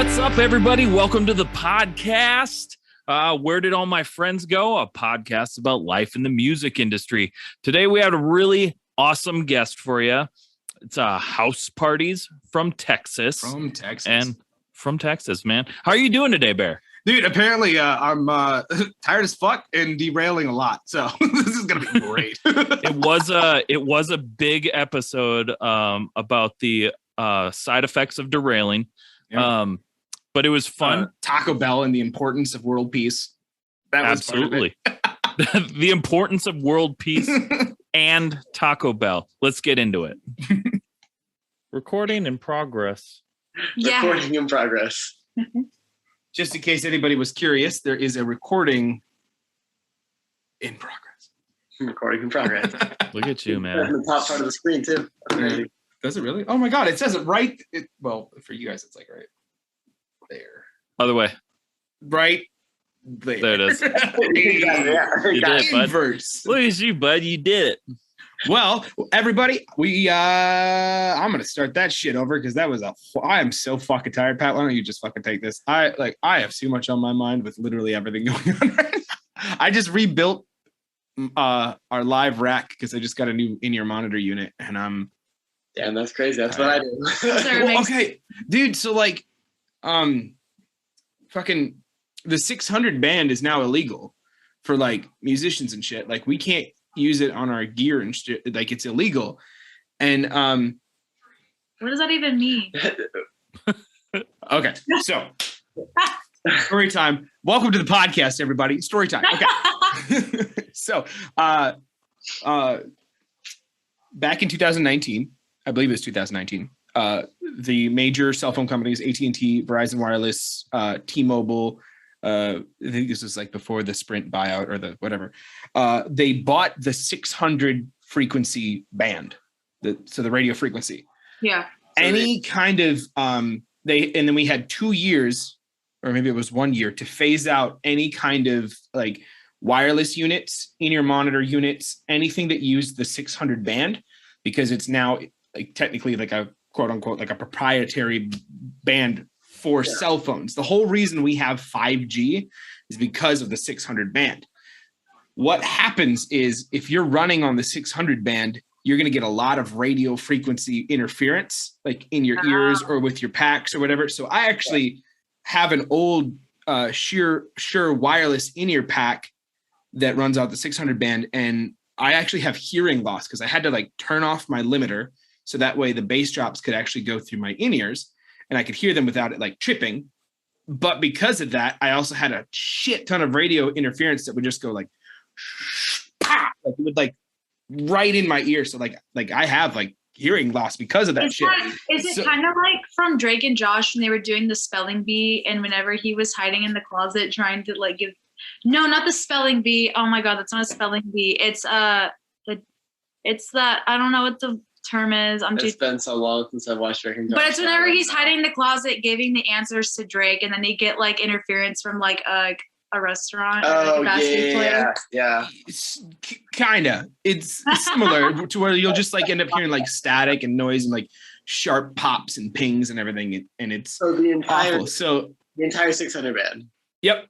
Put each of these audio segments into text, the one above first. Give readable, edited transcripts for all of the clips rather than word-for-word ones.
What's up, everybody? Welcome to the podcast. Where Did All My Friends Go? A podcast about life in the music industry. Today, we have a really awesome guest for you. It's House Parties from Texas. From Texas. And from Texas, man. How are you doing today, Bear? Dude, apparently I'm tired as fuck and derailing a lot. So this is going to be great. It was a big episode about the side effects of derailing. Yeah. But it was fun. Taco Bell and the importance of world peace. That was absolutely the importance of world peace and Taco Bell. Let's get into it. Recording in progress. Yeah. Recording in progress. Just in case anybody was curious, there is a recording in progress. Recording in progress. Look at you, man. That's in the top part of the screen too. Does it really? Oh my God! It says it right. Well, for you guys, it's like right there. By the way, right there. There it is. Yeah. You did it, bud. Inverse. Look at you, bud. You did it. Well, everybody, I'm gonna start that shit over because I am so fucking tired. Pat, why don't you just fucking take this? I have too much on my mind with literally everything going on right now. I just rebuilt our live rack because I just got a new in-ear monitor unit, and I'm Damn, that's crazy. That's what I do. well, okay, dude. So fucking the 600 band is now illegal for like musicians and shit. Like we can't use it on our gear and shit. Like it's illegal. And what does that even mean? okay, so story time. Welcome to the podcast, everybody. Story time. Okay. So back in 2019, I believe it was 2019, the major cell phone companies, AT&T, Verizon Wireless, T-Mobile, I think this was like before the Sprint buyout or the whatever. They bought the 600 frequency band, so the radio frequency. Yeah. Any kind of and then we had 2 years, or maybe it was 1 year, to phase out any kind of like wireless units, in-ear monitor units, anything that used the 600 band, because it's now like technically like a quote unquote like a proprietary band for cell phones. The whole reason we have 5G is because of the 600 band. What happens is if you're running on the 600 band, you're going to get a lot of radio frequency interference, like in your ears or with your packs or whatever. So I actually have an old Shure wireless in-ear pack that runs out the 600 band, and I actually have hearing loss because I had to like turn off my limiter so that way the bass drops could actually go through my in-ears and I could hear them without it like tripping. But because of that, I also had a shit ton of radio interference that would just go like, like it would like right in my ear. So like I have like hearing loss because of that shit. Is it kind of like from Drake and Josh when they were doing the spelling bee, and whenever he was hiding in the closet trying to like give, no, not the spelling bee. Oh my God, that's not a spelling bee. It's it's that, I don't know what the term is. It's been so long since I've watched Drake and Josh. But it's whenever he's hiding in the closet giving the answers to Drake, and then they get like interference from like a restaurant or like a fast food place. Yeah. It's kinda. It's similar to where you'll just like end up hearing like static and noise and like sharp pops and pings and everything, and it's So the entire awful. So the entire 600 band. yep.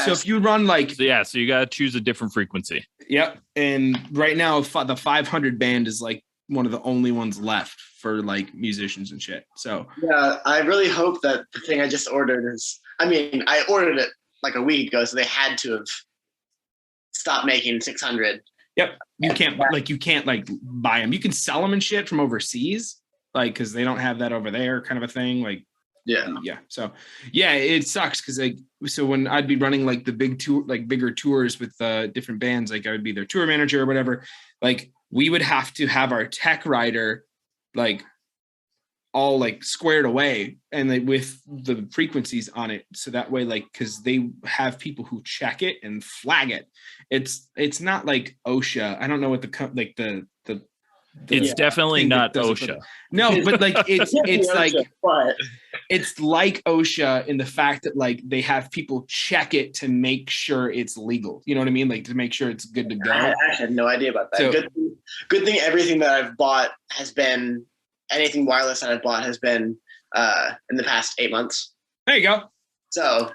So if you run like So you got to choose a different frequency. yep, and right now the 500 band is like one of the only ones left for like musicians and shit. So Yeah, I really hope that the thing I just ordered is, I mean, I ordered it like a week ago, so they had to have stopped making 600. yep, you can't buy them. You can sell them and shit from overseas, like because they don't have that over there, kind of a thing. Like yeah. So yeah, it sucks because like so when I'd be running like the big tour, like bigger tours with different bands, like I would be their tour manager or whatever. Like we would have to have our tech rider like all like squared away and like with the frequencies on it, so that way like because they have people who check it and flag it. It's not like OSHA. I don't know what the It's definitely not OSHA. No, but like it's like OSHA, but it's like OSHA in the fact that like they have people check it to make sure it's legal. You know what I mean? Like to make sure it's good to go. I had no idea about that. So, good thing everything that I've bought has been, anything wireless that I've bought has been in the past 8 months. There you go. So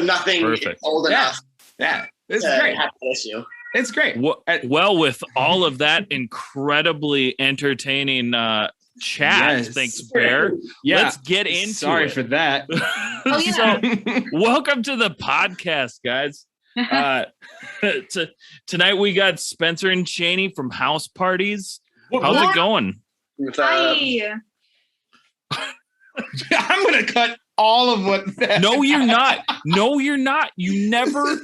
nothing Perfect. old enough Yeah, this is to great. have an issue. It's great. Well, with all of that incredibly entertaining chat, thanks, Bear. Yeah. Let's get into Sorry it. for that. So, welcome to the podcast, guys. Tonight we got Spencer and Cheney from House Parties. How's it going? Hi. I'm gonna cut all of what. No, you're not. No, you're not. You never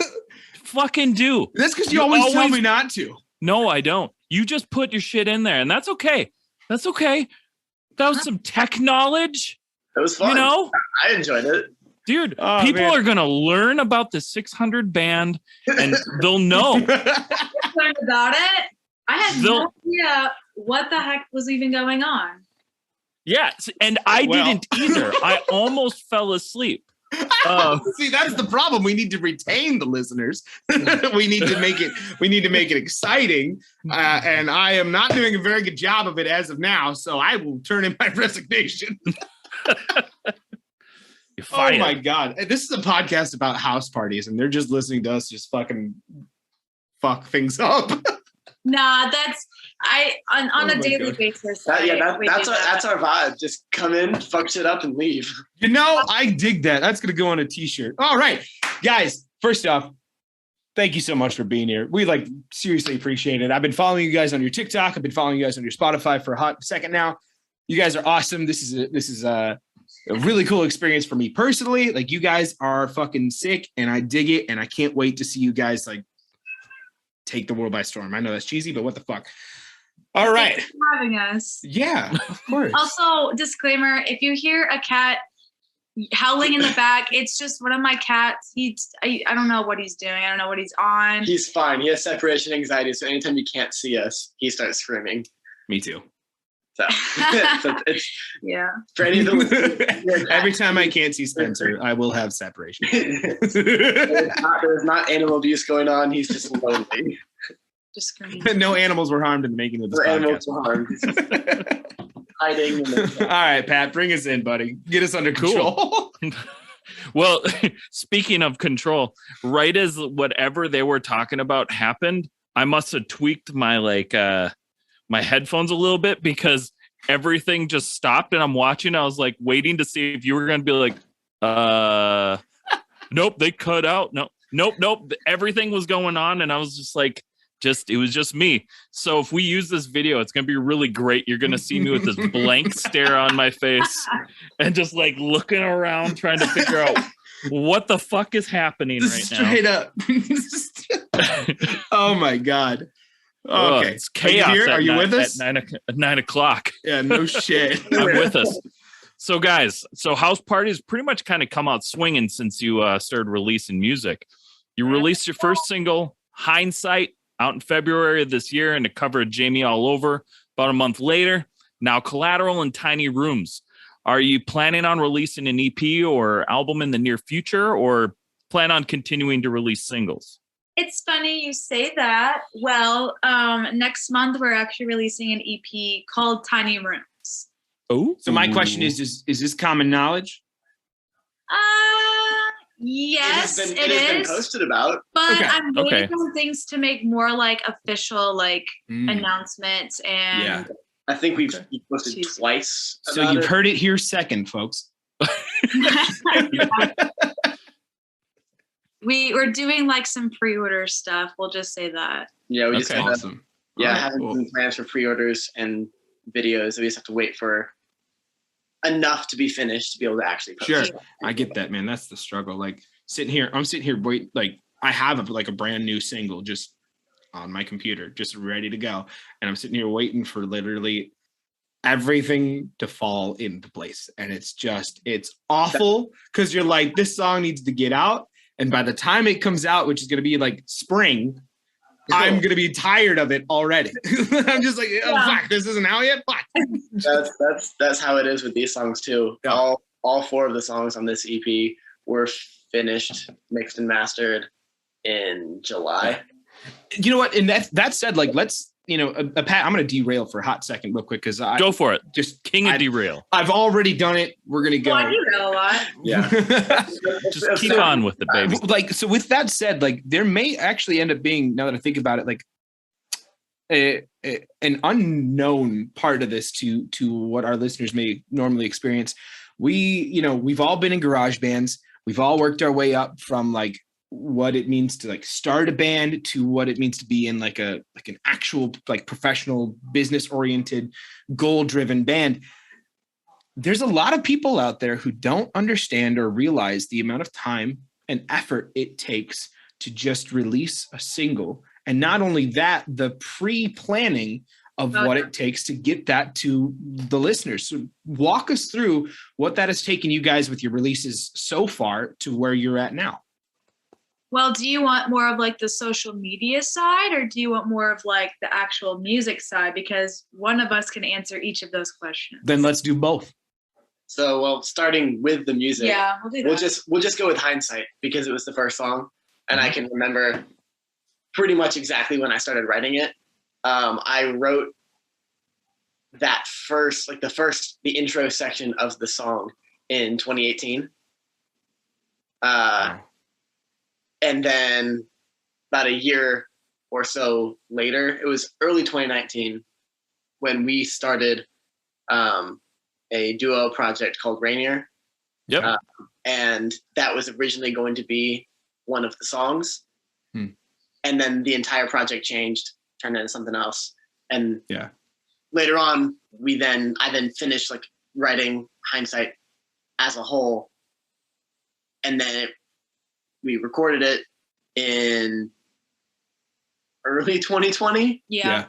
fucking do. That's because you always tell me not to. No, I don't. You just put your shit in there, and that's okay. That's okay. That was some tech knowledge. It was fun. You know, I enjoyed it. dude. People are gonna learn about the 600 band, and they'll know. Learned about it. I had no idea what the heck was even going on. Yes, and I didn't either. I almost fell asleep. See, that's the problem. We need to retain the listeners. we need to make it exciting. And I am not doing a very good job of it as of now. So I will turn in my resignation. Oh my God. This is a podcast about house parties, and they're just listening to us just fucking fuck things up. Nah, that's on a daily basis. That's our vibe. Just come in, fuck shit up, and leave. You know, I dig that. That's gonna go on a t-shirt. All right, guys. First off, thank you so much for being here. We seriously appreciate it. I've been following you guys on your TikTok. I've been following you guys on your Spotify for a hot second now. You guys are awesome. This is a really cool experience for me personally. Like, you guys are fucking sick, and I dig it, and I can't wait to see you guys take the world by storm. I know that's cheesy, but what the fuck? All right. Thanks for having us. Yeah, of course. Also, disclaimer, if you hear a cat howling in the back, it's just one of my cats. I don't know what he's doing. I don't know what he's on. He's fine. He has separation anxiety, so anytime he can't see us, he starts screaming. Me too. So it's yeah. For any of the every time I can't see Spencer, I will have separation. There's not animal abuse going on. He's just lonely. Just screaming. No animals were harmed in the making of this podcast. Animals were harmed. Hiding. All right, Pat, bring us in, buddy. Get us under control. Well, speaking of control, right as whatever they were talking about happened, I must have tweaked my my headphones a little bit, because everything just stopped, and I'm watching. I was waiting to see if you were going to be nope, they cut out. Nope. Everything was going on, and I was just it was just me. So if we use this video, it's going to be really great. You're going to see me with this blank stare on my face and just looking around trying to figure out what the fuck is happening Straight up. Oh my God. Okay. It's chaos. Are you with us? At 9 o'clock. Yeah, no shit. I'm with us. So guys, House Parties pretty much kind of come out swinging since you started releasing music. You released your first single, Hindsight, out in February of this year, and it covered Jamie All Over about a month later. Now Collateral and Tiny Rooms. Are you planning on releasing an EP or album in the near future, or plan on continuing to release singles? It's funny you say that. Well, next month we're actually releasing an EP called Tiny Rooms. Oh, so my question is this common knowledge? Yes, it has been posted about. But I'm waiting for things to make more official announcements, and I think we've posted twice. So you've heard it here second, folks. We're doing some pre-order stuff. We'll just say that. Yeah, we just awesome. Having some plans for pre-orders and videos. We just have to wait for enough to be finished to be able to actually post. Sure, it. I get that, man. That's the struggle. I'm sitting here wait. I have a brand new single just on my computer, just ready to go, and I'm sitting here waiting for literally everything to fall into place, and it's awful, because you're this song needs to get out. And by the time it comes out, which is going to be spring, I'm going to be tired of it already. I'm just fuck, this isn't out yet. Fuck. That's how it is with these songs too. Yeah. All 4 of the songs on this EP were finished, mixed and mastered in July. You know what? And that said, let's I'm going to derail for a hot second real quick because Go for it. Just King of derail. I've already done it. We're going to go. I derail a lot. Yeah. Just keep on with it, baby. Like, so with that said, like there may actually end up being, now that I think about it, like an unknown part of this to what our listeners may normally experience. We've all been in garage bands. We've all worked our way up from like what it means to like start a band to what it means to be in like an actual like professional business oriented goal driven band. There's a lot of people out there who don't understand or realize the amount of time and effort it takes to just release a single. And not only that, the pre-planning of what it takes to get that to the listeners. So walk us through what that has taken you guys with your releases so far to where you're at now. Well, do you want more of like the social media side, or do you want more of like the actual music side? Because one of us can answer each of those questions. Then let's do both. So, well, starting with the music, yeah, we'll do that. We'll just go with Hindsight because it was the first song, and I can remember pretty much exactly when I started writing it. I wrote that the intro section of the song in 2018. And then about a year or so later, it was early 2019 when we started a duo project called Rainier. Yep. And that was originally going to be one of the songs. And then the entire project changed, turned into something else. And later on, I then finished like writing Hindsight as a whole. And then we recorded it in early 2020. Yeah.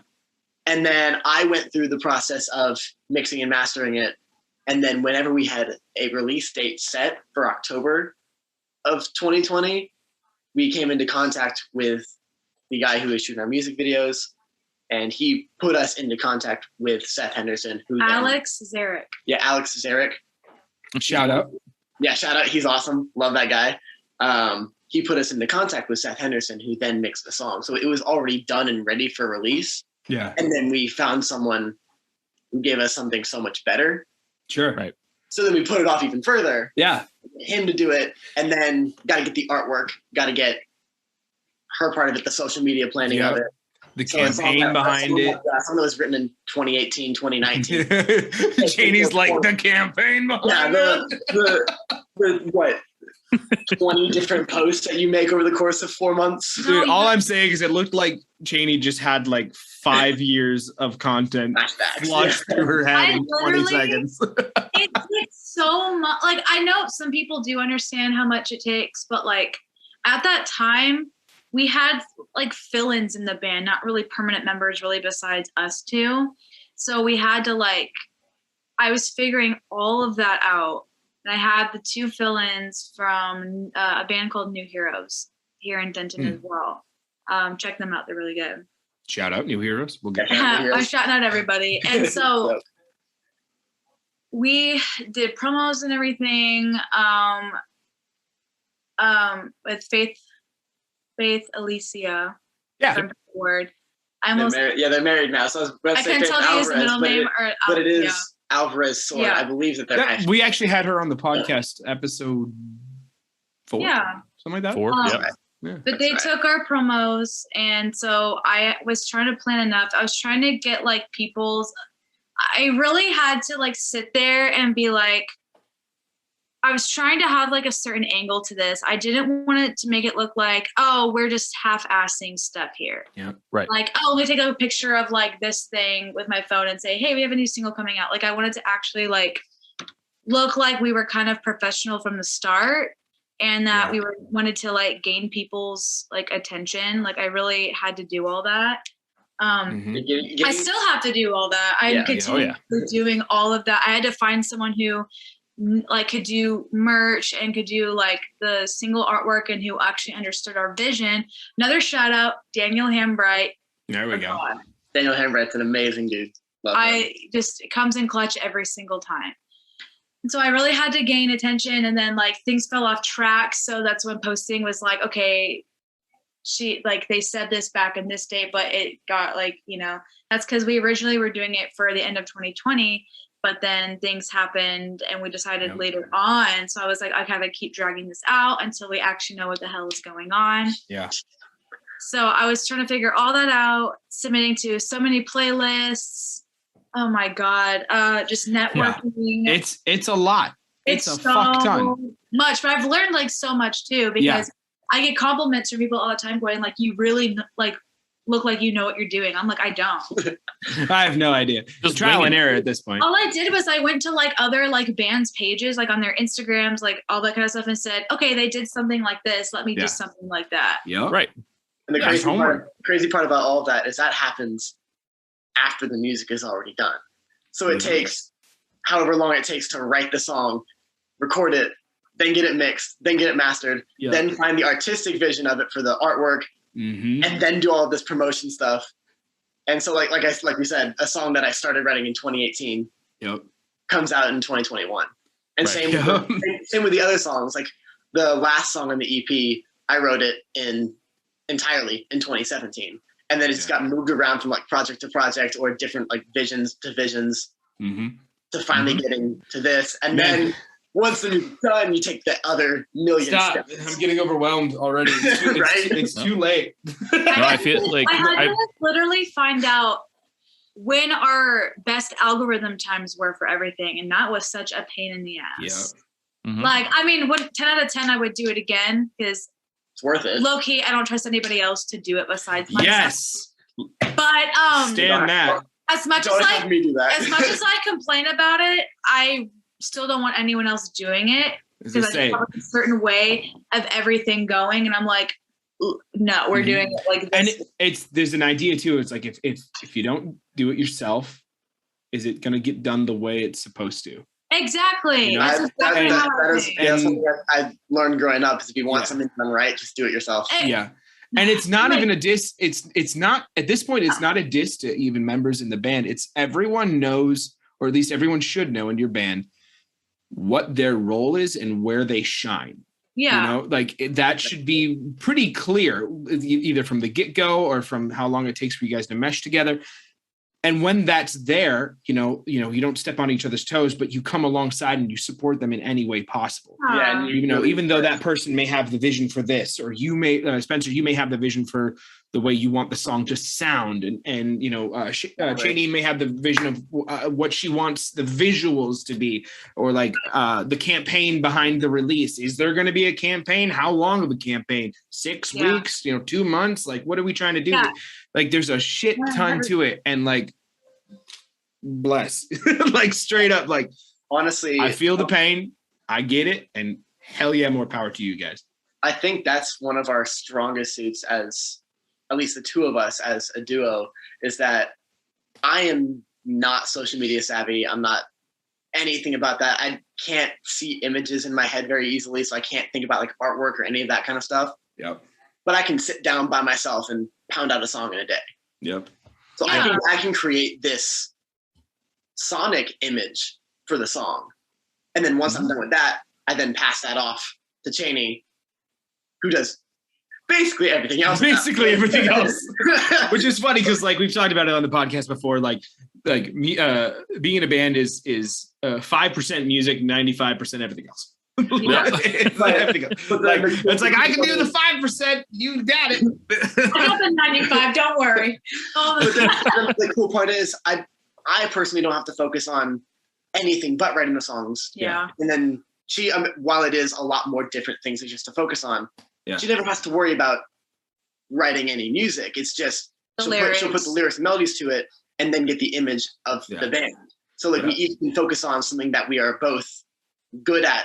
And then I went through the process of mixing and mastering it. And then whenever we had a release date set for October of 2020, we came into contact with the guy who was shooting our music videos, and he put us into contact with Seth Henderson, Alex Zarek. Yeah, Alex Zarek. Shout out. Yeah, shout out. He's awesome. Love that guy. He put us into contact with Seth Henderson, who then mixed the song. So it was already done and ready for release. Yeah. And then we found someone who gave us something so much better. Sure. Right. So then we put it off even further. Yeah. Him to do it, and then got to get the artwork, got to get her part of it, the social media planning of it. The campaign behind it. Something that was written in 2018, 2019. Janie's like, the campaign behind the what? 20 different posts that you make over the course of 4 months. Dude, all I'm saying is it looked like Janie just had like 5 years of content flushed through her head in 20 seconds. It takes so much. Like, I know some people do understand how much it takes, but like at that time, we had like fill-ins in the band, not really permanent members really besides us two. So we had to I was figuring all of that out. And I had the 2 fill-ins from a band called New Heroes here in Denton as well. Check them out. They're really good. Shout out New Heroes. We'll get I'm shouting out everybody. And so we did promos and everything with Faith Alicia. Yeah. Word. They're married now. So I can't tell you his middle name, but it is Alvarez Sword. Yeah. I believe that we actually had her on the podcast episode 4. Yeah. Something like that. 4. Yeah. But they took our promos, and so I was trying to plan enough. I was trying to get I really had to sit there and be I was trying to have a certain angle to this. I didn't want it to make it look like, oh, we're just half-assing stuff here. Yeah, right. Let me take a picture of this thing with my phone and say, hey, we have a new single coming out. I wanted to actually look like we were kind of professional from the start, and that we wanted to gain people's attention. I really had to do all that. I still have to do all that. I continue doing all of that. I had to find someone who could do merch and could do the single artwork and who actually understood our vision. Another shout out, Daniel Hambright. There we go. God. Daniel Hambright's an amazing dude. It comes in clutch every single time. And so I really had to gain attention, and then things fell off track. So that's when posting was okay, they said this back in this date, but it got like, that's because we originally were doing it for the end of 2020, but then things happened and we decided later on. So I was like, I gotta keep dragging this out until we actually know what the hell is going on. Yeah. So I was trying to figure all that out, submitting to so many playlists. Oh my God. Just networking. Yeah. It's a lot. It's a so fuck ton. Much, but I've learned like so much too, because I get compliments from people all the time going like, you really like look like you know what you're doing. I'm like, I don't. I have no idea. Just trial and error at this point. All I did was I went to like other like bands pages, like on their Instagrams, like all that kind of stuff, and said, okay, they did something like this. Let me do something like that. Yeah. Right. And the crazy part about all of that is that happens after the music is already done. So it takes however long it takes to write the song, record it, then get it mixed, then get it mastered, then find the artistic vision of it for the artwork, and then do all of this promotion stuff. And so like we said, a song that I started writing in 2018 comes out in 2021. And same with the other songs. Like the last song on the EP, I wrote it entirely in 2017. And then it's got moved around from like project to project or different like visions to visions to finally getting to this. And then once it's done, you take the other million steps. I'm getting overwhelmed already. It's too late. No, I feel like I had to literally find out when our best algorithm times were for everything. And that was such a pain in the ass. Yeah. Like, I mean, 10 out of 10, I would do it again because it's worth it. Low key, I don't trust anybody else to do it besides myself. Yes. But stand that. As much as I complain about it, I still don't want anyone else doing it because I have a certain way of everything going, and I'm like, no, we're doing it like this. And there's an idea too. It's like if you don't do it yourself, is it going to get done the way it's supposed to? Exactly. That's something that I learned growing up. Is if you want something done right, just do it yourself. And it's not even a diss. It's not at this point. It's not a diss to even members in the band. It's everyone knows, or at least everyone should know in your band, what their role is and where they shine. Yeah. Like that should be pretty clear either from the get-go or from how long it takes for you guys to mesh together. And when that's there, you don't step on each other's toes, but you come alongside and you support them in any way possible. Yeah. And even though that person may have the vision for this, or you may, Spencer, you may have the vision for the way you want the song to sound. And Cheney may have the vision of what she wants the visuals to be, or like the campaign behind the release. Is there going to be a campaign? How long of a campaign? 6 weeks, 2 months? Like, what are we trying to do? Yeah. Like, there's a shit ton to it. And like, bless, like straight up, like, honestly, I feel the pain. I get it. And hell yeah, more power to you guys. I think that's one of our strongest suits as at least the two of us as a duo, is that I am not social media savvy. I'm not anything about that. I can't see images in my head very easily. So I can't think about like artwork or any of that kind of stuff. Yep. But I can sit down by myself and pound out a song in a day. Yep. So I can create this sonic image for the song. And then once I'm done with that, I then pass that off to Cheney, who does basically everything else. Which is funny because like we've talked about it on the podcast before, like being in a band is 5% music, 95% everything else. It's like I can do the 5%, you got it. I got the 95, don't worry. The cool part is I personally don't have to focus on anything but writing the songs. Yeah. And then she, while it is a lot more different things just to focus on, she never has to worry about writing any music. It's just she'll put the lyrics and melodies to it and then get the image of the band. So like we each can focus on something that we are both good at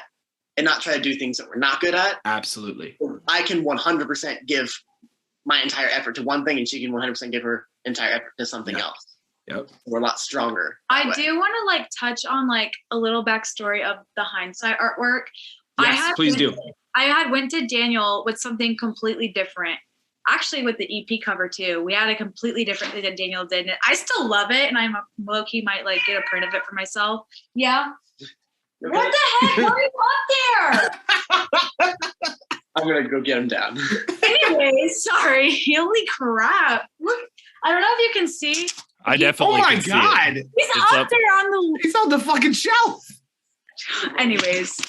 and not try to do things that we're not good at. Absolutely. I can 100% give my entire effort to one thing and she can 100% give her entire effort to something else. Yep. We're a lot stronger. I do want to like touch on like a little backstory of the Hindsight artwork. Yes, please do. I went to Daniel with something completely different. Actually, with the EP cover too, we had a completely different thing that Daniel did. And I still love it, and I'm low-key might like get a print of it for myself. Yeah. Okay. What the heck? What are you up there? I'm gonna go get him down. Anyways, sorry. Holy crap! Look, I don't know if you can see. I definitely. Oh my can see God! it. He's It's up up. there on the. He's on the fucking shelf. Anyways,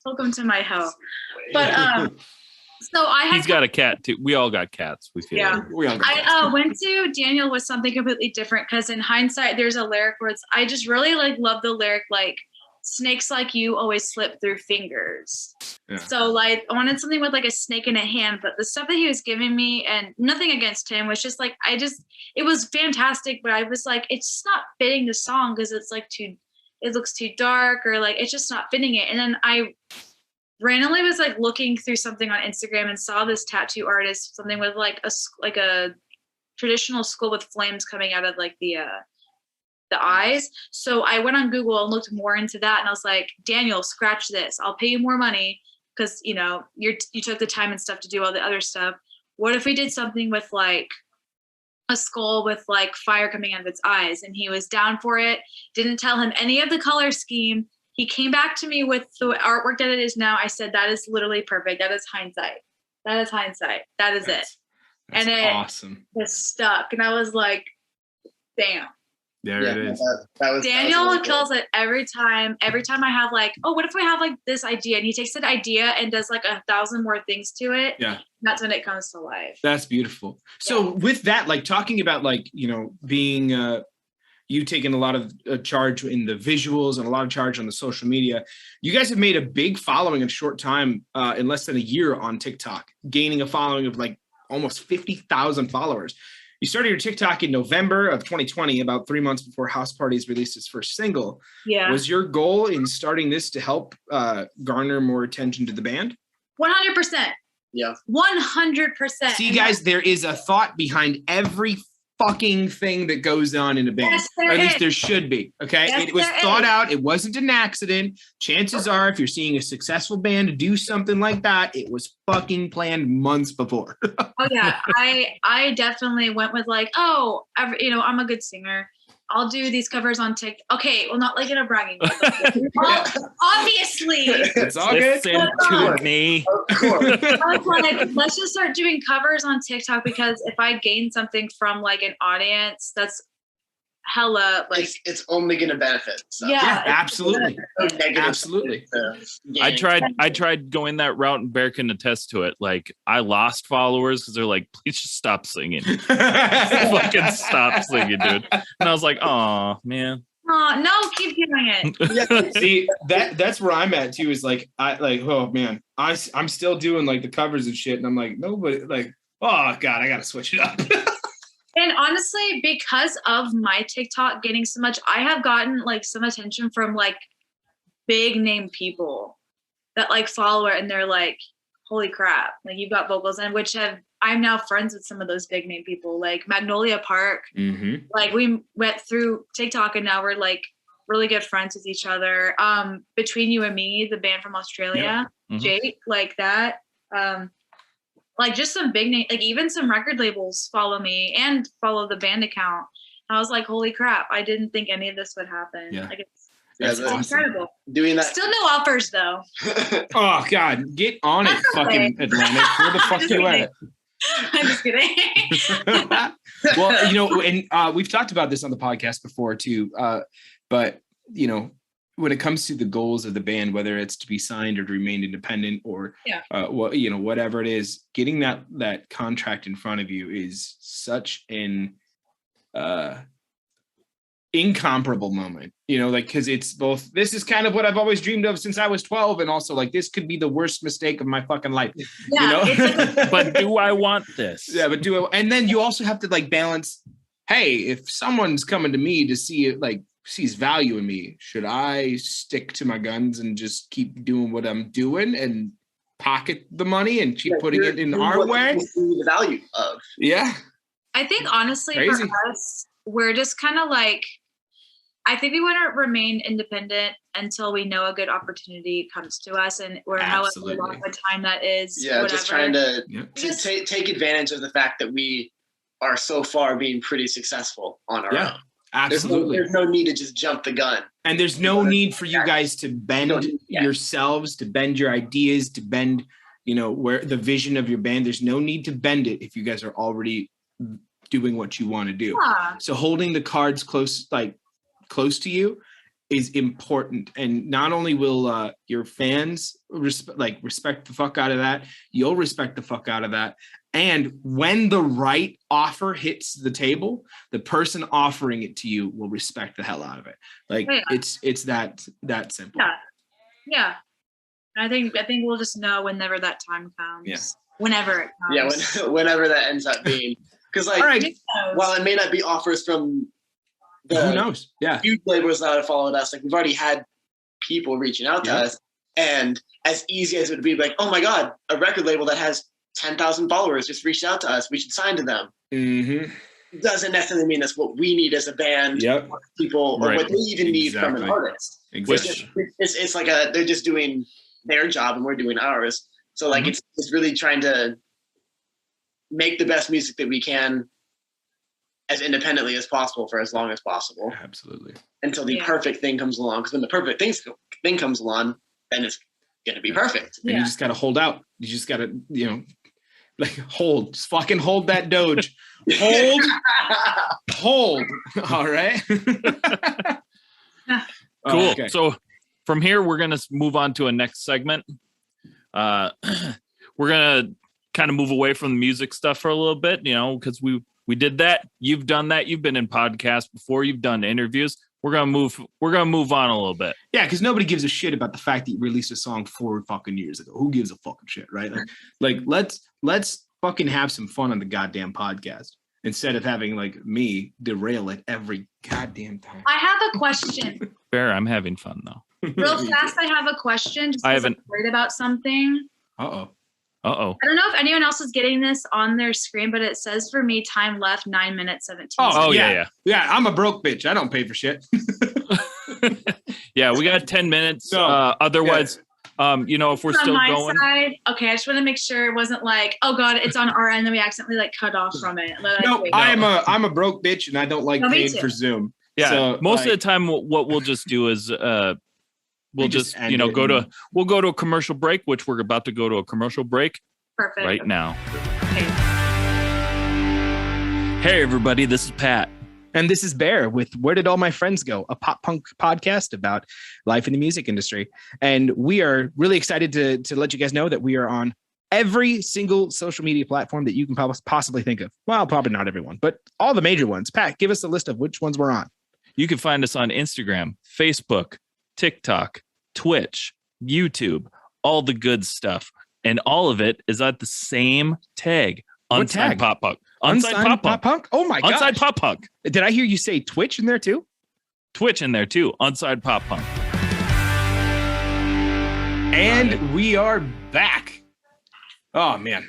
welcome to my hell. But so I had. He's got a cat too. We all got cats. We feel. Yeah. Like. We all got I went to Daniel with something completely different because in hindsight, there's a lyric where it's. I just really love the lyric snakes like you always slip through fingers. Yeah. So I wanted something with a snake in a hand, but the stuff that he was giving me, and nothing against him, was just it was fantastic, but I was it's just not fitting the song because it's it looks too dark or it's just not fitting it. And then I randomly was looking through something on Instagram and saw this tattoo artist, something with a traditional skull with flames coming out of the eyes. So I went on Google and looked more into that, and I was like, Daniel, scratch this. I'll pay you more money because you took the time and stuff to do all the other stuff. What if we did something with a skull with fire coming out of its eyes? And he was down for it. Didn't tell him any of the color scheme. He came back to me with the artwork that it is now. I said, that is literally perfect. That is hindsight. That is hindsight. That is it. And it awesome. was stuck. And I was like, damn. There it is. That was Daniel really kills it every time. Every time I have what if we have this idea? And he takes that idea and does 1,000 more things to it. Yeah. That's when it comes to life. That's beautiful. So with that, talking about being you taking a lot of charge in the visuals and a lot of charge on the social media. You guys have made a big following in a short time, in less than a year on TikTok, gaining a following of almost 50,000 followers. You started your TikTok in November of 2020, about 3 months before House Parties released its first single. Yeah. Was your goal in starting this to help garner more attention to the band? 100%. Yeah. 100%. See, guys, there is a thought behind every fucking thing that goes on in a band. Yes, or at least there should be. Okay. Yes, it was there thought is. out. It wasn't an accident. Chances are, if you're seeing a successful band do something like that, it was fucking planned months before. Oh yeah. I definitely went with I'm a good singer. I'll do these covers on TikTok. Okay, well, not in a bragging way. Obviously. It's all good. Listen to me. Of course. I was let's just start doing covers on TikTok, because if I gain something from an audience, that's hella it's only going to benefit. So. Yeah, absolutely. Absolutely. I tried going that route, and Bear can attest to it. I lost followers because they're please just stop singing. Fucking stop singing, dude. And I was like, oh man. Oh no, keep doing it. Yeah. See, that's where I'm at too, is oh man, I'm still doing the covers and shit, and I'm nobody oh god, I gotta switch it up. And honestly, because of my TikTok getting so much, I have gotten some attention from big name people that follow it, and they're holy crap, you've got vocals, and I'm now friends with some of those big name people, Magnolia Park. Mm-hmm. We went through TikTok, and now we're really good friends with each other. Between You and Me, the band from Australia, yeah. Jake, that. Just some big name, even some record labels follow me and follow the band account. I was like, holy crap, I didn't think any of this would happen. Yeah. It's awesome. incredible. Doing that. Still no offers though. Oh god, get on it, fucking Atlantic. Where the fuck you at? I'm just kidding. Well, and we've talked about this on the podcast before too, but when it comes to the goals of the band, whether it's to be signed or to remain independent or whatever it is, getting that contract in front of you is such an incomparable moment, because it's both, this is kind of what I've always dreamed of since I was 12, and also this could be the worst mistake of my fucking life. Yeah, but do I want this? Yeah, but and then you also have to balance, hey, if someone's coming to me to see it, sees value in me, should I stick to my guns and just keep doing what I'm doing and pocket the money and keep putting it in our way? The value of. Yeah. I think honestly Crazy. For us, we're just kind of I think we want to remain independent until we know a good opportunity comes to us, and we're however long the time that is. Yeah, whatever. just trying to Just take advantage of the fact that we are so far being pretty successful on our own. Absolutely. There's no need to just jump the gun. And there's no need for you guys to bend yourselves, to bend your ideas, to bend, where the vision of your band. There's no need to bend it if you guys are already doing what you want to do. Yeah. So holding the cards close to you is important. And not only will your fans respect the fuck out of that, you'll respect the fuck out of that. And when the right offer hits the table, the person offering it to you will respect the hell out of it. It's that simple. Yeah. I think we'll just know whenever that time comes. Yeah. Whenever it comes. Yeah, whenever that ends up being. Because while it may not be offers from the who knows? Yeah. huge labels that have followed us, we've already had people reaching out to us. And as easy as it would be, oh my God, a record label that has 10,000 followers just reached out to us. We should sign to them. Mm-hmm. Doesn't necessarily mean that's what we need as a band, or people, or what they even need from an artist. Exactly. It's like they're just doing their job and we're doing ours. So it's really trying to make the best music that we can as independently as possible for as long as possible. Absolutely. Until the perfect thing comes along. Because when the perfect thing comes along, then it's going to be perfect. And you just got to hold out. You just got to, just fucking hold that Doge. Hold. All right. Cool. Okay. So from here, we're going to move on to a next segment. We're going to kind of move away from the music stuff for a little bit, because we did that. You've done that. You've been in podcasts before. You've done interviews. We're gonna move on a little bit. Yeah, because nobody gives a shit about the fact that you released a song 4 fucking years ago. Who gives a fucking shit, right? Let's fucking have some fun on the goddamn podcast instead of having me derail it every goddamn time. I have a question. Fair, I'm having fun though. Real fast, I have a question. Just I'm worried about something. Uh-oh. I don't know if anyone else is getting this on their screen, but it says for me, time left 9 minutes 17 seconds. Oh yeah. Yeah, I'm a broke bitch. I don't pay for shit. Yeah, we got 10 minutes. Otherwise, if we're still going. Side, okay, I just want to make sure it wasn't oh God, it's on our end and we accidentally cut off from it. I'm a broke bitch and I don't like paying for Zoom. Yeah, so, most of the time, what we'll just do is we'll just go to a commercial break, which we're about to go to a commercial break. Perfect. Right now. Okay. Hey everybody, this is Pat. And this is Bear with Where Did All My Friends Go? A pop punk podcast about life in the music industry. And we are really excited to let you guys know that we are on every single social media platform that you can possibly think of. Well, probably not everyone, but all the major ones. Pat, give us a list of which ones we're on. You can find us on Instagram, Facebook, TikTok, Twitch, YouTube, all the good stuff. And all of it is at the same tag. Unsigned Pop Punk. Unsigned Pop Punk? Oh my God. Unsigned Pop Punk. Did I hear you say Twitch in there too? Twitch in there too. Unsigned Pop Punk. And we are back. Oh man.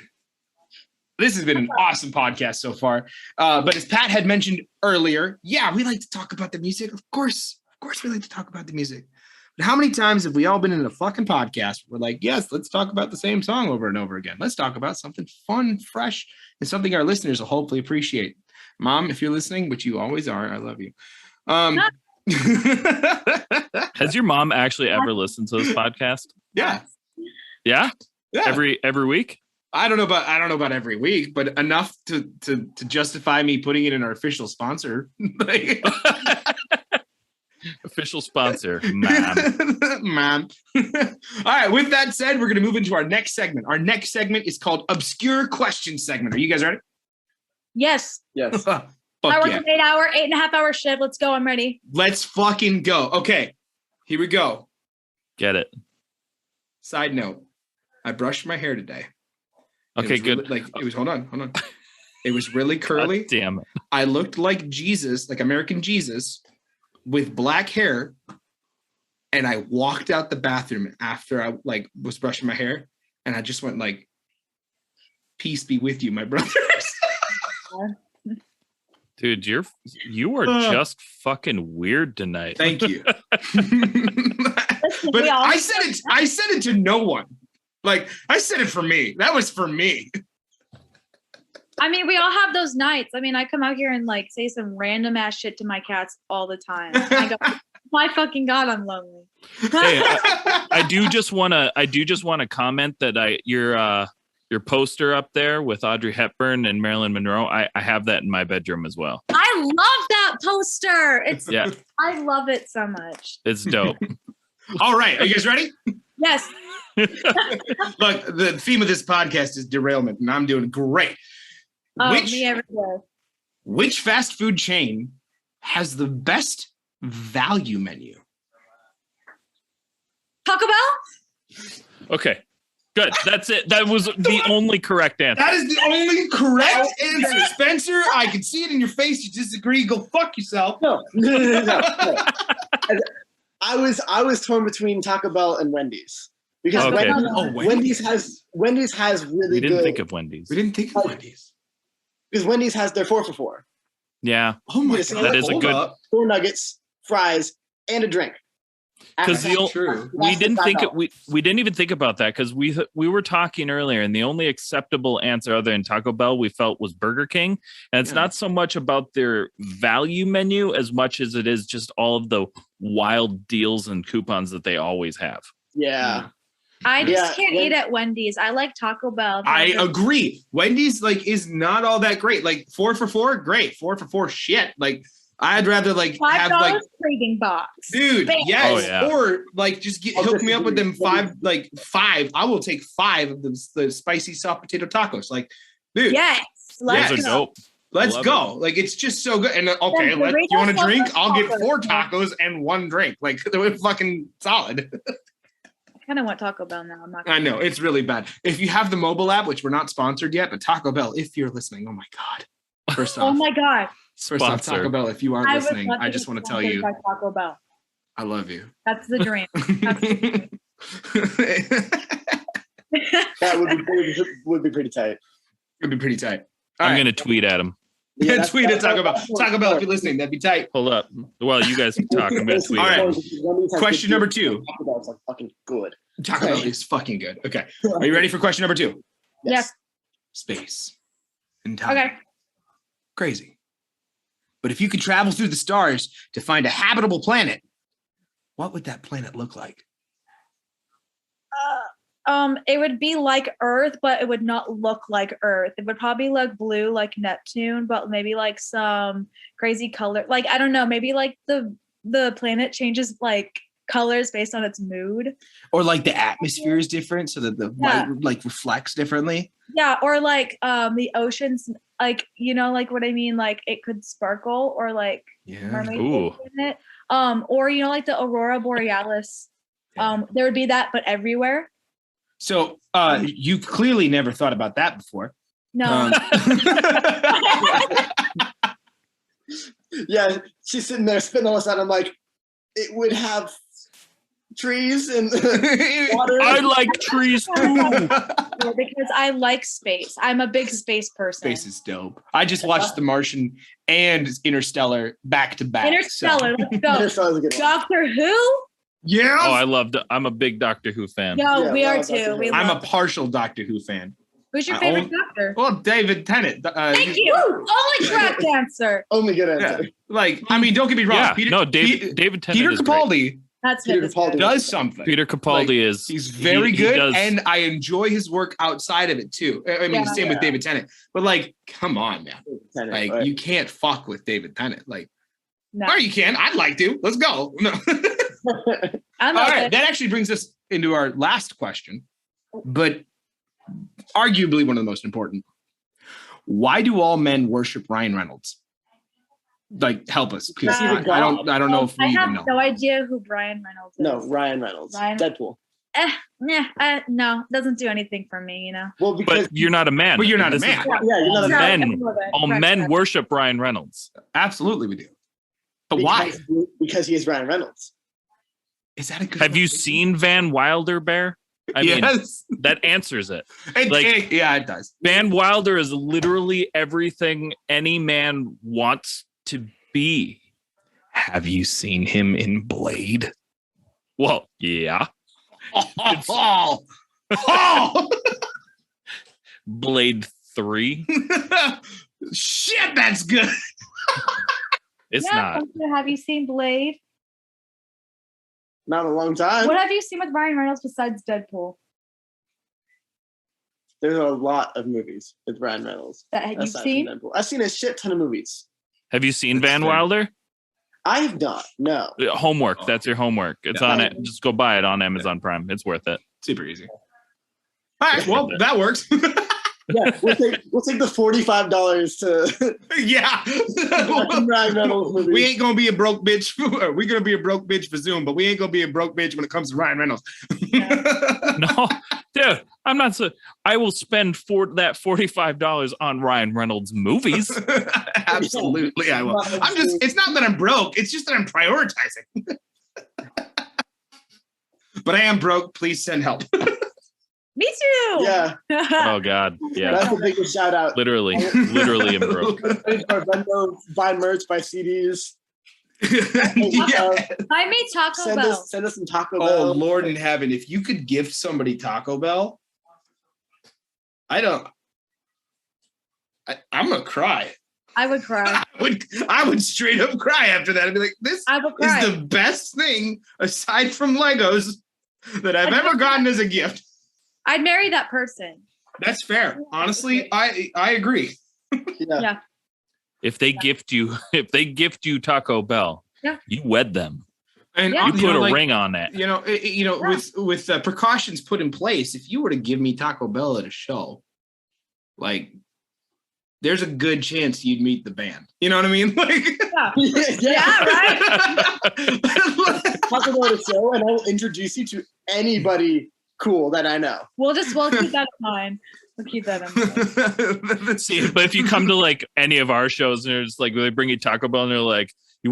This has been an awesome podcast so far. But as Pat had mentioned earlier, we like to talk about the music. Of course we like to talk about the music. But how many times have we all been in a fucking podcast? We're like, yes, let's talk about the same song over and over again. Let's talk about something fun, fresh, and something our listeners will hopefully appreciate. Mom, if you're listening, which you always are, I love you. Has your mom actually ever listened to this podcast? Yeah. Yeah? Every week? I don't know about every week, but enough to justify me putting it in our official sponsor. Official sponsor, ma'am. All right, with that said, we're going to move into our next segment. Our next segment is called Obscure Question Segment. Are you guys ready? Yes. I work an 8.5 hour shift. Let's go. I'm ready. Let's fucking go. Okay, here we go. Get it. Side note, I brushed my hair today. Okay, good. Hold on. It was really curly. God damn it. I looked like Jesus, like American Jesus, with black hair. And I walked out the bathroom after I was brushing my hair. And I just went peace be with you, my brothers. Dude, you are just fucking weird tonight. Thank you. But I said it to no one. I said it for me. That was for me. I mean, we all have those nights. I mean, I come out here and like say some random ass shit to my cats all the time. I go, my fucking God, I'm lonely. Hey, I do just want to comment that your poster up there with Audrey Hepburn and Marilyn Monroe, I have that in my bedroom as well. I love that poster. I love it so much. It's dope. All right, are you guys ready? Yes. Look, the theme of this podcast is derailment, and I'm doing great. Me every day. Which fast food chain has the best value menu? Taco Bell? Okay, good. That's it. That was the only correct answer. That is the only correct answer. Spencer, I can see it in your face. You disagree. Go fuck yourself. No. I was torn between Taco Bell and Wendy's. Because Okay. Wendy's has really We didn't good. think of Wendy's. We didn't think of Wendy's. Because Wendy's has their 4 for $4. Yeah, Oh my Yes, God. that is a hold good- up. 4 nuggets, fries, and a drink. because True. we didn't think it. We didn't even think about that because we were talking earlier, and the only acceptable answer other than Taco Bell we felt was Burger King, and it's not so much about their value menu as much as it is just all of the wild deals and coupons that they always have. Yeah. I just Yeah, can't eat at Wendy's. I like Taco Bell. I agree. Wendy's is not all that great. 4 for $4, great. 4 for $4, shit. I'd rather have $5 craving box. dude, Bam. yes. Oh, yeah. Or just hook me up with them five. I will take 5 of the spicy soft potato tacos. Dude, Yes. Those are Yes. dope. let's love go. It's just so good. And okay, Yeah, you want a Doritos drink? are I'll get tacos. 4 tacos and 1 drink. They're fucking solid. I kind of want Taco Bell now. I'm not. I know it's really bad. If you have the mobile app, which we're not sponsored yet, but Taco Bell, if you're listening, oh my God. First off, Oh my God. first off, Sponsor. Taco Bell, if you are I would listening, love I be just want to tell sponsored you, by Taco Bell. I love you. That's the dream. That would be pretty tight. It'd be pretty tight. All I'm right. gonna tweet at him. Yeah, that's- Tweet at that's- Taco Bell. Taco Bell, if you're listening, that'd be tight. Hold up. Well, you guys talk. I'm gonna tweet. All at right. him. Wendy's has Question good number food. 2. Taco Bell's fucking good. Taco Bell is fucking good. Okay. Are you ready for question number 2? Yes. Space and time. Okay. Crazy. But if you could travel through the stars to find a habitable planet, what would that planet look like? It would be like Earth, but it would not look like Earth. It would probably look blue like Neptune, but maybe some crazy color. I don't know, maybe the planet changes colors based on its mood. Or the atmosphere is different so that the light reflects differently. Yeah, or the oceans, what I mean, it could sparkle or Yeah. mermaid Ooh. in it. Or the aurora borealis. There would be that, but everywhere. So you've clearly never thought about that before. No. Yeah, she's sitting there spitting all this out. I'm like, it would have trees and water. I like trees too. Because I like space. I'm a big space person. Space is dope. I just watched The Martian and Interstellar back to back. Interstellar, let's go. Interstellar's a good one. Doctor Who? Yeah. I'm a big Doctor Who fan. No, Yeah, we are love Doctor too. Who. We I'm a love it. partial Doctor Who fan. Who's your I favorite own- doctor? Well, David Tennant. Thank you. Only correct answer. Only good Yeah. answer. I mean, don't get me wrong. Yeah, David Peter Tennant Peter is great. Capaldi That's Peter it. Capaldi. does something. Peter Capaldi is He's very he good, does- and I enjoy his work outside of it too. I mean, Yeah. same with David Tennant. But come on, man. Tennant, right. You can't fuck with David Tennant. No. Or you can. I'd like to. Let's go. No. I'm All okay. right. That actually brings us into our last question, but arguably one of the most important. Why do all men worship Ryan Reynolds? Help us, because I don't know if we I even have know. no idea who Brian Reynolds is. No, Ryan Reynolds. Ryan- Deadpool. No, doesn't do anything for me, Well, because But you're not a man. But you're not a This is- man. yeah, you're not a Sorry, men. I'm a little bit. All Correct, men correct. worship Ryan Reynolds. Absolutely, we do. But why? Because he is Ryan Reynolds. Is that a good? Have you motivation? seen Van Wilder Bear? I mean, Yes. that answers it. Yeah, it does. Van Wilder is literally everything any man wants to be. Have you seen him in Blade? Well, yeah. Oh. Blade 3. Shit, that's good. It's not. Have you seen Blade? Not in a long time. What have you seen with Ryan Reynolds besides Deadpool? There's a lot of movies with Ryan Reynolds. That you've seen? I've seen a shit ton of movies. Have you seen Van Wilder? I have not. No. Homework. That's your homework. It's on it. Just go buy it on Amazon Prime. It's worth it. Super easy. All right. Well, that works. Yeah, we'll take the $45 to yeah. Ryan Reynolds movie. We ain't gonna be a broke bitch. We're gonna be a broke bitch for Zoom, but we ain't gonna be a broke bitch when it comes to Ryan Reynolds. No, dude, I'm not so. I will spend that $45 on Ryan Reynolds movies. Absolutely, I will. I'm just. It's not that I'm broke. It's just that I'm prioritizing. But I am broke. Please send help. Me too. Yeah. Oh God. Yeah. That's the biggest shout out. Literally am broke. Buy merch, buy CDs. Yeah. I made Taco Bell. Send us some Taco Oh, Bell. Lord in heaven. If you could gift somebody Taco Bell, I'm going to cry. I would cry. I would straight up cry after that. I'd be like, this is the best thing aside from Legos that I've ever gotten as a gift. I'd marry that person. That's fair. Honestly, I agree. Yeah. If they gift you Taco Bell, you wed them. And you put a ring on that. With precautions put in place, if you were to give me Taco Bell at a show, like, there's a good chance you'd meet the band. You know what I mean? Like, yeah, right. Taco Bell at a show, and I will introduce you to anybody cool that I know. We'll keep that in mind. We'll keep that in mind. See, but if you come to like any of our shows and it's like they bring you Taco Bell and they're like, you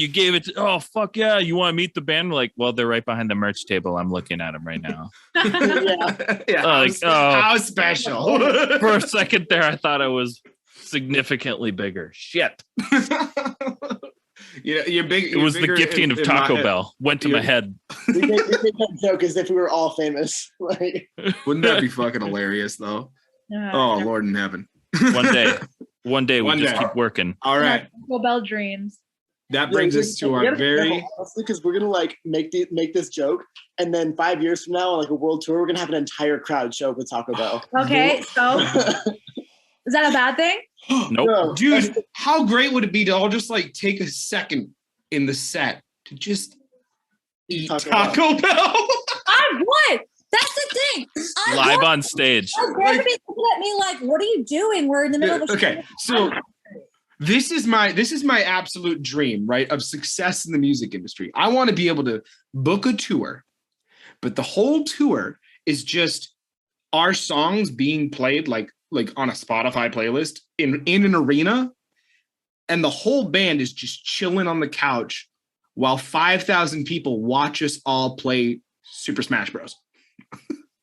gave it to, oh fuck yeah, you want to meet the band? We're like, well, they're right behind the merch table. I'm looking at them right now. How special. For a second there, I thought it was significantly bigger. Shit. It was the gifting of Taco Bell. Went to my head. We make that joke as if we were all famous. Like, wouldn't that be fucking hilarious though? Oh, Lord in heaven. One day we just keep working. All right. Taco Bell dreams. That brings us to our very, because we're gonna like make this joke, and then 5 years from now, on like a world tour, we're gonna have an entire crowd show up with Taco Bell. Okay, so is that a bad thing? Nope. No. Dude, how great would it be to all just like take a second in the set to just eat Taco Bell? I would. That's the thing. Live on stage. Everybody's looking at me like, what are you doing? We're in the middle of a show. Okay, so this is my absolute dream, right, of success in the music industry. I want to be able to book a tour, but the whole tour is just our songs being played like on a Spotify playlist in an arena, and the whole band is just chilling on the couch while 5,000 people watch us all play Super Smash Bros.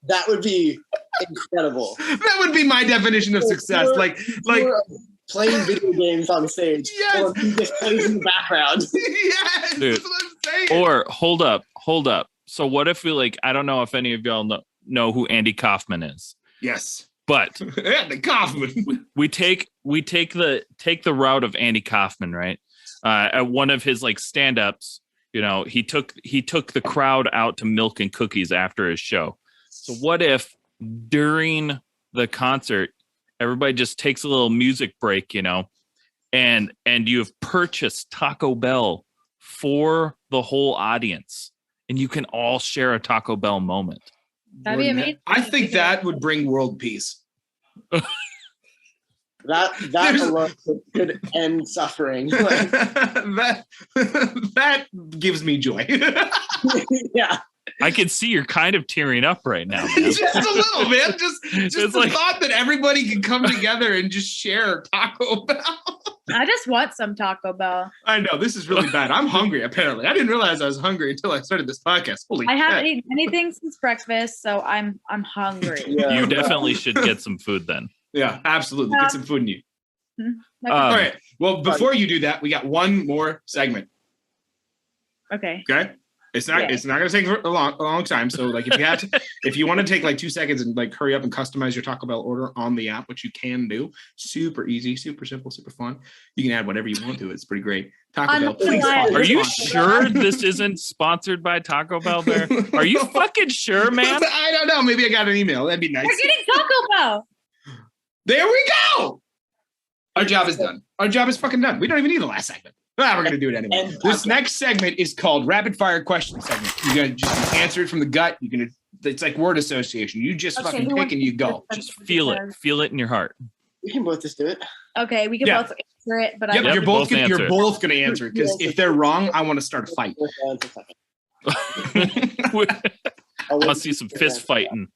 That would be incredible. That would be my definition of success. Like playing video games on stage. Yes. Or just plays in the background. Yes. Dude. That's what I'm saying. Or hold up. So what if we I don't know if any of y'all know who Andy Kaufman is. Yes. But Andy Kaufman. we take the route of Andy Kaufman, right? At one of his stand-ups, he took the crowd out to milk and cookies after his show. So what if during the concert everybody just takes a little music break, and you've purchased Taco Bell for the whole audience, and you can all share a Taco Bell moment. That'd be amazing. I think that would bring world peace. That alone could end suffering. That gives me joy. Yeah. I can see you're kind of tearing up right now, man. Just a little, man. Just the thought that everybody can come together and just share Taco Bell. I just want some Taco Bell. I know, this is really bad. I'm hungry, apparently. I didn't realize I was hungry until I started this podcast. Holy shit. I haven't eaten anything since breakfast, so I'm hungry. Yeah. You definitely should get some food then. Yeah, absolutely. Get some food in you. Okay. All right. Well, before you do that, we got one more segment. Okay. Okay? It's not going to take a long time. So like if you want to take like 2 seconds and like hurry up and customize your Taco Bell order on the app, which you can do, super easy, super simple, super fun. You can add whatever you want to it. It's pretty great. Taco Bell, please. Are you sure this isn't sponsored by Taco Bell there? Are you fucking sure, man? I don't know. Maybe I got an email. That'd be nice. We're getting Taco Bell. There we go. Our job is done. Our job is fucking done. We don't even need the last segment. We're going to do it anyway. This next segment is called Rapid Fire Question Segment. You're going to just answer it from the gut. It's like word association. You just fucking pick and you go. Just feel it. Feel it in your heart. We can both just do it. Okay, we can both answer it, but you're both going to answer it because if they're wrong, I want to start a fight. I want to see some fist fighting.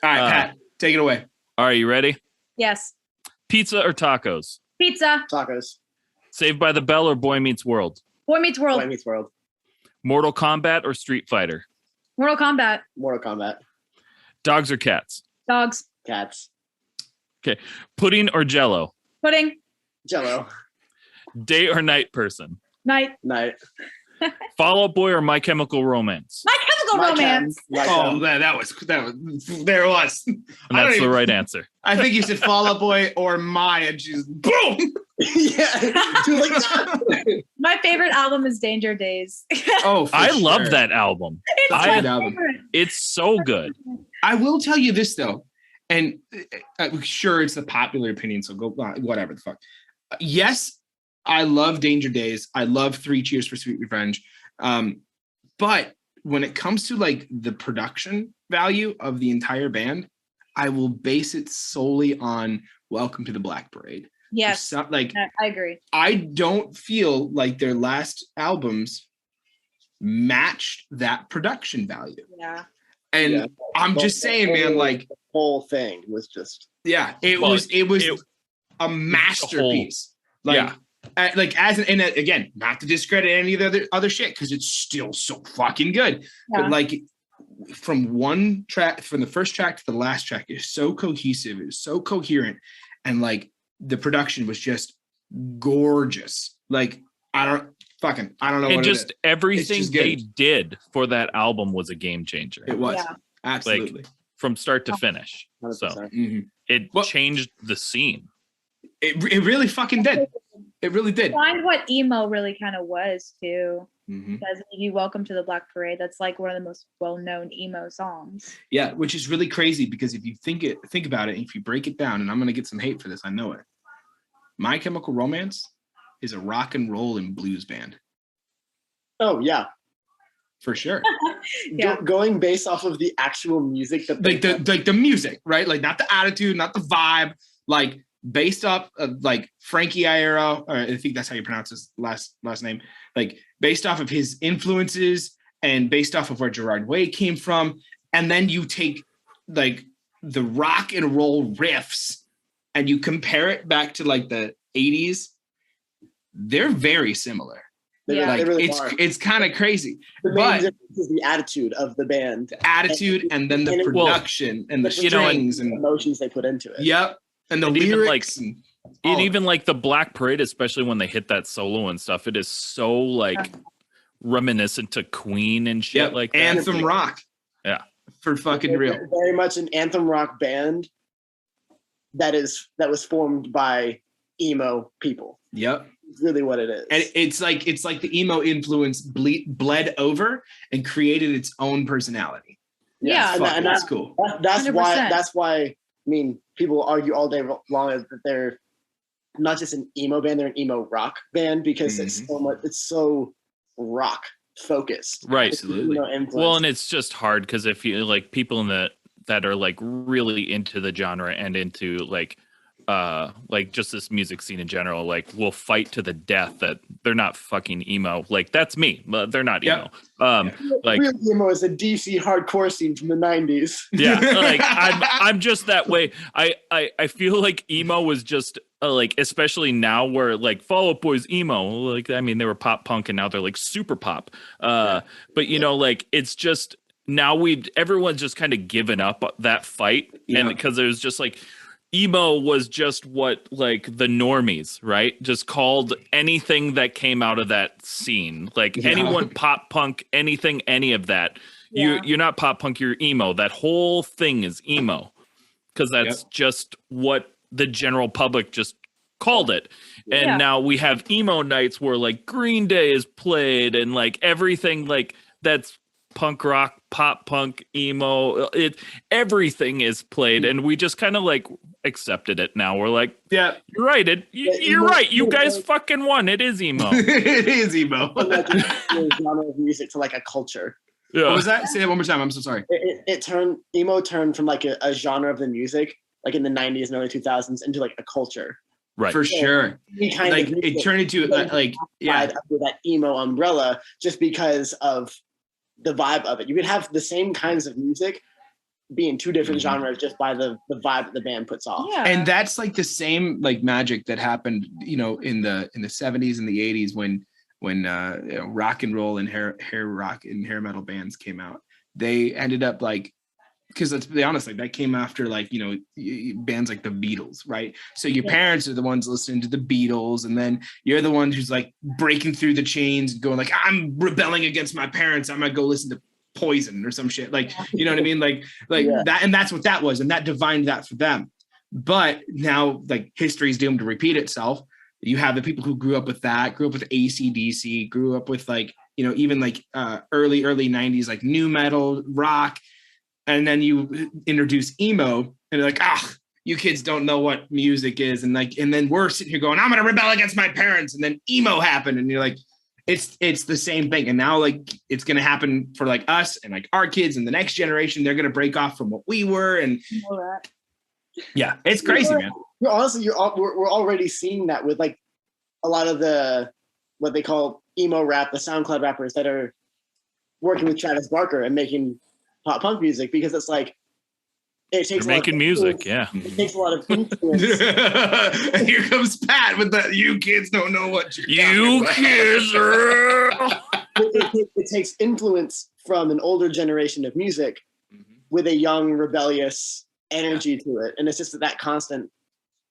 All right, Pat, take it away. All right, you ready? Yes. Pizza or tacos? Pizza. Tacos. Saved by the Bell or Boy Meets World? Boy Meets World. Boy Meets World. Mortal Kombat or Street Fighter? Mortal Kombat. Mortal Kombat. Dogs or cats? Dogs. Cats. Okay. Pudding or Jello? Pudding. Jello. Day or night person? Night. Night. Fall Out Boy or My Chemical Romance? My Chemical Romance. That was there it was. And that's the right answer. I think you said Fall Out Boy or My, and she's boom. Yeah. She was like that. My favorite album is Danger Days. I love that album. It's so good. I will tell you this though, and sure it's the popular opinion, so go whatever the fuck. Yes, I love Danger Days. I love 3 Cheers for Sweet Revenge. But when it comes to like the production value of the entire band, I will base it solely on Welcome to the Black Parade. Yes, I agree. I don't feel like their last albums matched that production value. Yeah. And I'm just saying, man, like the whole thing was just it was a masterpiece. Again, not to discredit any of the other shit because it's still so fucking good. Yeah. But like from the first track to the last track is so cohesive, it is so coherent, and like the production was just gorgeous. Like I don't know. And just everything they did for that album was a game changer. It was absolutely like, from start to finish. 100%. So it changed the scene. It really fucking did. It really did. Find what emo really kind of was too. Because if you Welcome to the Black Parade, that's like one of the most well-known emo songs. Yeah, which is really crazy because if you think about it, if you break it down, and I'm gonna get some hate for this, I know it. My Chemical Romance is a rock and roll and blues band. Oh yeah, for sure. Going based off of the actual music that the music, right? Like not the attitude, not the vibe, like based off of like Frankie Iero, or I think that's how you pronounce his last name, like based off of his influences and based off of where Gerard Way came from. And then you take like the rock and roll riffs and you compare it back to like the 80s, they're very similar. Yeah, like really it's kind of crazy. The main difference is the attitude of the band. The attitude and then the production and the strings and emotions they put into it. Yep. And the lyrics even like the Black Parade, especially when they hit that solo and stuff, it is so like reminiscent to Queen and shit like that. Anthem rock. Yeah. For fucking real. Very much an anthem rock band that was formed by emo people. Yep. It's really what it is. And it's like the emo influence bled over and created its own personality. Yeah. And that's cool. That's why I mean, people argue all day long that they're not just an emo band, they're an emo rock band because it's so rock focused. Right. Absolutely. Well, and it's just hard because if you like people in that are like really into the genre and into like just this music scene in general, like will fight to the death that they're not fucking emo. Like that's me, but they're not emo. Like real emo is a DC hardcore scene from the 90s. Yeah, like I'm just that way. I feel like emo was just like, especially now where like Fall Out Boy's emo. Like I mean, they were pop punk and now they're like super pop. But you know, like it's just now everyone's just kind of given up that fight, and because there's just like emo was just what like the normies, right? Just called anything that came out of that scene. Like anyone pop punk, anything, any of that. Yeah. You're not pop punk, you're emo. That whole thing is emo. Because that's just what the general public just called it. And now we have emo nights where like Green Day is played and like everything like that's punk rock, pop punk, emo, everything is played, and we just kind of like accepted it now. We're like, yeah, you're right. You're right. You guys fucking won. It is emo. It is emo. Like a genre of music to like a culture. Yeah. What was that? Say that one more time. I'm so sorry. Emo turned from like a genre of the music, like in the 90s and early 2000s, into like a culture. Right. For sure. Like it turned into like under that emo umbrella just because of the vibe of it. You could have the same kinds of music be in two different genres just by the vibe that the band puts off. Yeah. And that's like the same like magic that happened, you know, in the 70s and the 80s when you know, rock and roll and hair rock and hair metal bands came out. They ended up like, because let's be honest, like that came after like, you know, bands like the Beatles, right? So your parents are the ones listening to the Beatles, and then you're the one who's like breaking through the chains and going like, I'm rebelling against my parents, I'm gonna go listen to Poison or some shit, like, you know what I mean, like that. And that's what that was, and that defined that for them. But now like history's doomed to repeat itself. You have the people who grew up with that, grew up with AC/DC, grew up with like, you know, even like early 90s like new metal, rock. And then you introduce emo and you're like, you kids don't know what music is. And like, and then we're sitting here going, I'm going to rebel against my parents. And then emo happened. And you're like, it's the same thing. And now like, it's going to happen for like us and like our kids and the next generation. They're going to break off from what we were. And yeah, it's crazy, man. Honestly, we're already seeing that with like a lot of the, what they call emo rap, the SoundCloud rappers that are working with Travis Barker and making pop punk music, because it's like it takes making music, it takes a lot of influence. And here comes Pat with the "you kids don't know what you kids are." It takes influence from an older generation of music with a young rebellious energy to it, and it's just that constant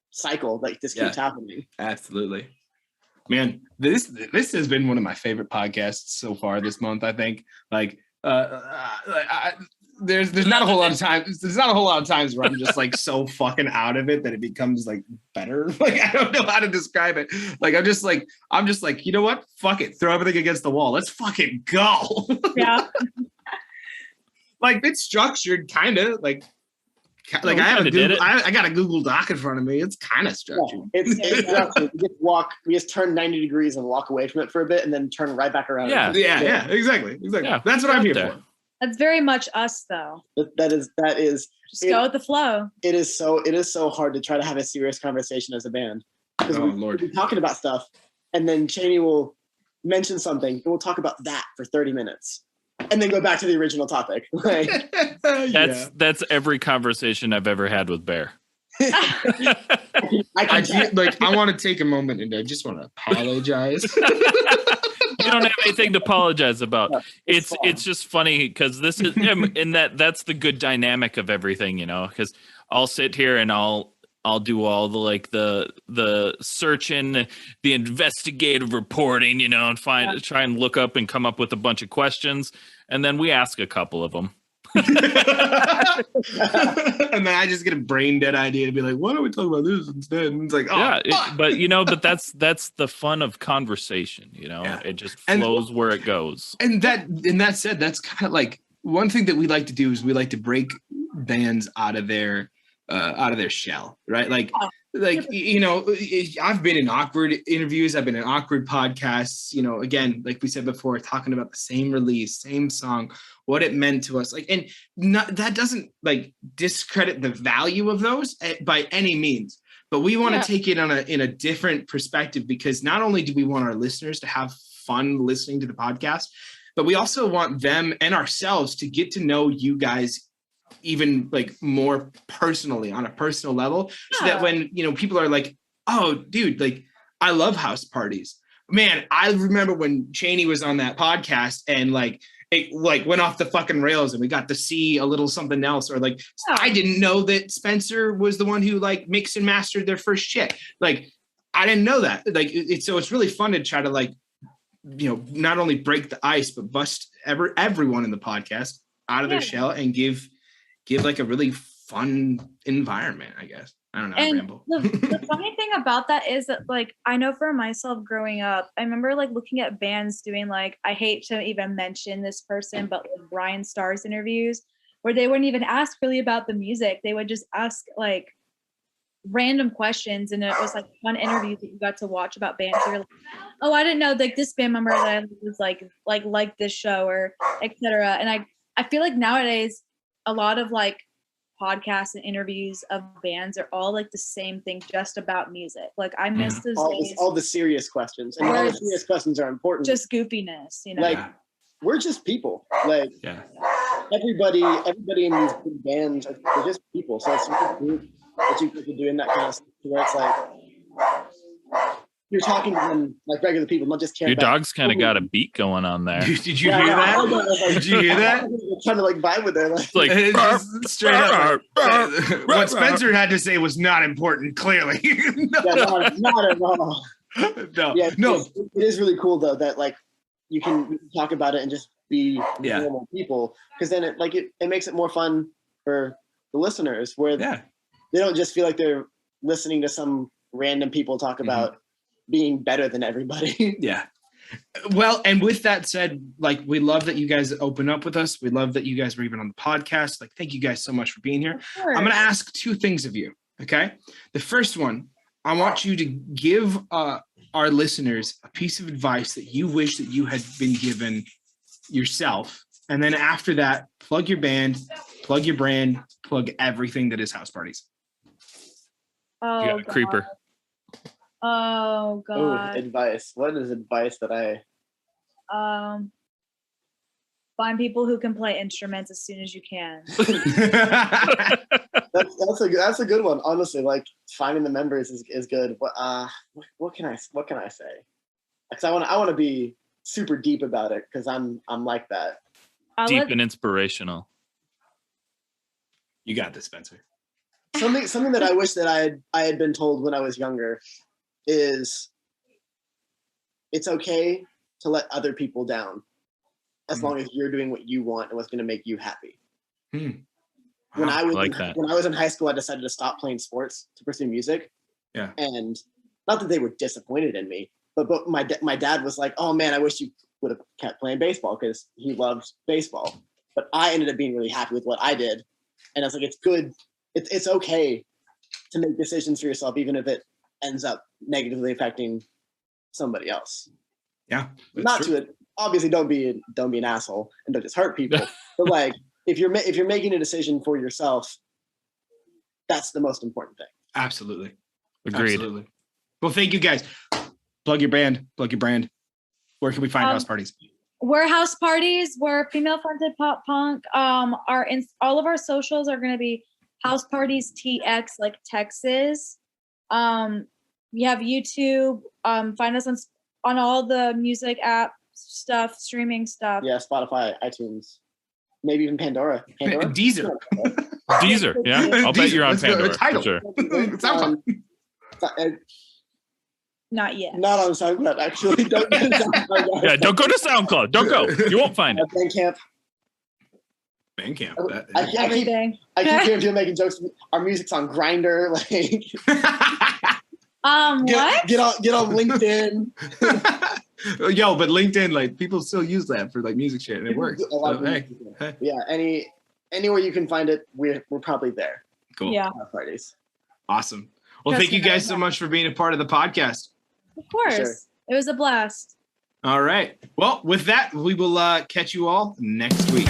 cycle like this keeps happening. Absolutely, man. This has been one of my favorite podcasts so far this month. I think like. There's not a whole lot of times. There's not a whole lot of times where I'm just like so fucking out of it that it becomes like better. Like I don't know how to describe it. Like I'm just like, you know what? Fuck it. Throw everything against the wall. Let's fucking go. Yeah. Like it's structured, kind of like I have I got a Google Doc in front of me. It's kind of structured. Yeah, it's we just turn 90 degrees and walk away from it for a bit and then turn right back around. Yeah, exactly. Yeah, that's what I'm here for. That's very much us, though. That is. Just go with the flow. It is so hard to try to have a serious conversation as a band, because we'll be talking about stuff, and then Cheney will mention something, and we'll talk about that for 30 minutes, and then go back to the original topic. Like, that's every conversation I've ever had with Bear. I want to take a moment and I just want to apologize. You don't have anything to apologize about. It's just funny because this is in that's the good dynamic of everything, you know, because I'll sit here and I'll do all the like the searching, the investigative reporting, you know, and try and look up and come up with a bunch of questions, and then we ask a couple of them. And then I just get a brain dead idea to be like, why don't we talk about this instead? And it's like, but that's the fun of conversation, you know. It just flows where it goes. And that said, that's kind of like one thing that we like to do is we like to break bands out of their shell, right? Like you know, I've been in awkward interviews, I've been in awkward podcasts, you know, again, like we said before, talking about the same release, same song, what it meant to us, like, and that doesn't like discredit the value of those by any means, but we want to take it in a different perspective, because not only do we want our listeners to have fun listening to the podcast, but we also want them and ourselves to get to know you guys even like more personally, on a personal level, so that when, you know, people are like, oh dude, like I love house parties, man. I remember when Cheney was on that podcast and like it like went off the fucking rails and we got to see a little something else, or like I didn't know that Spencer was the one who like mixed and mastered their first shit. Like I didn't know that. Like it's really fun to try to like, not only break the ice but bust everyone in the podcast out of their shell and give like a really fun environment, I guess. I don't know. And I ramble. the funny thing about that is that, like, I know for myself growing up, I remember like looking at bands doing like, I hate to even mention this person, but like Brian Starr's interviews where they wouldn't even ask really about the music. They would just ask like random questions, and it was like fun interviews that you got to watch about bands. You're like, oh, I didn't know like this band member that was like this show or etc. And I feel like nowadays a lot of like podcasts and interviews of bands are all like the same thing, just about music. Like I miss those days. All the serious questions, and all the serious questions are important. Just goofiness, Like we're just people. Like everybody in these big bands are just people. So it's a group that you get to do in that kind of stuff where it's like you're talking to them like regular people, not just your dog's kind of got a beat going on there. Did you hear that? Did you hear that? Trying to like vibe with it, like straight up. What Spencer had to say was not important. Clearly, not at all. No. It is really cool though that like you can talk about it and just be normal people, because then it makes it more fun for the listeners, where they don't just feel like they're listening to some random people talk about being better than everybody. Yeah. Well, and with that said, like, we love that you guys open up with us. We love that you guys were even on the podcast. Like, thank you guys so much for being here. I'm going to ask two things of you. Okay. The first one, I want you to give our listeners a piece of advice that you wish that you had been given yourself. And then after that, plug your band, plug your brand, plug everything that is House Parties. Oh, you got a creeper. Oh God. Ooh, advice. What is advice that I find people who can play instruments as soon as you can. That's a good one. Honestly, like finding the members is good. What can I say? Because I want to be super deep about it, because I'm like that. Deep and inspirational. You got this, Spencer. Something that I wish that I had been told when I was younger is it's okay to let other people down as long as you're doing what you want and what's going to make you happy. When I was in high school, I decided to stop playing sports to pursue music. Yeah. And not that they were disappointed in me, but my dad was like, "Oh man, I wish you would have kept playing baseball," because he loved baseball. But I ended up being really happy with what I did. And I was like, it's good. It's okay to make decisions for yourself, even if it ends up negatively affecting somebody else. Yeah. Obviously don't be an asshole and don't just hurt people. But like, if you're making a decision for yourself, that's the most important thing. Absolutely. Agreed. Absolutely. Well, thank you guys. Plug your band, plug your brand. Where can we find House Parties? We're House Parties. We're female-fronted pop punk. All of our socials are going to be House Parties TX, like Texas. We have YouTube. Find us on all the music app stuff, streaming stuff. Yeah, Spotify, iTunes, maybe even Pandora. Deezer. Deezer. Yeah, I'll bet you're on Pandora. Title. For sure. Not yet. Not on SoundCloud, actually. Don't go to SoundCloud. Yeah, don't go to SoundCloud. Don't go. You won't find it. Bandcamp. I keep hearing people making jokes. Our music's on Grindr. Like, what? Get on LinkedIn. Yo, but LinkedIn, like, people still use that for like music shit, and it works. Hey. Yeah, anywhere you can find it, we're probably there. Cool. Yeah. Parties. Awesome. Well, thank you guys so much for being a part of the podcast. Of course. Sure. It was a blast. All right. Well, with that, we will catch you all next week.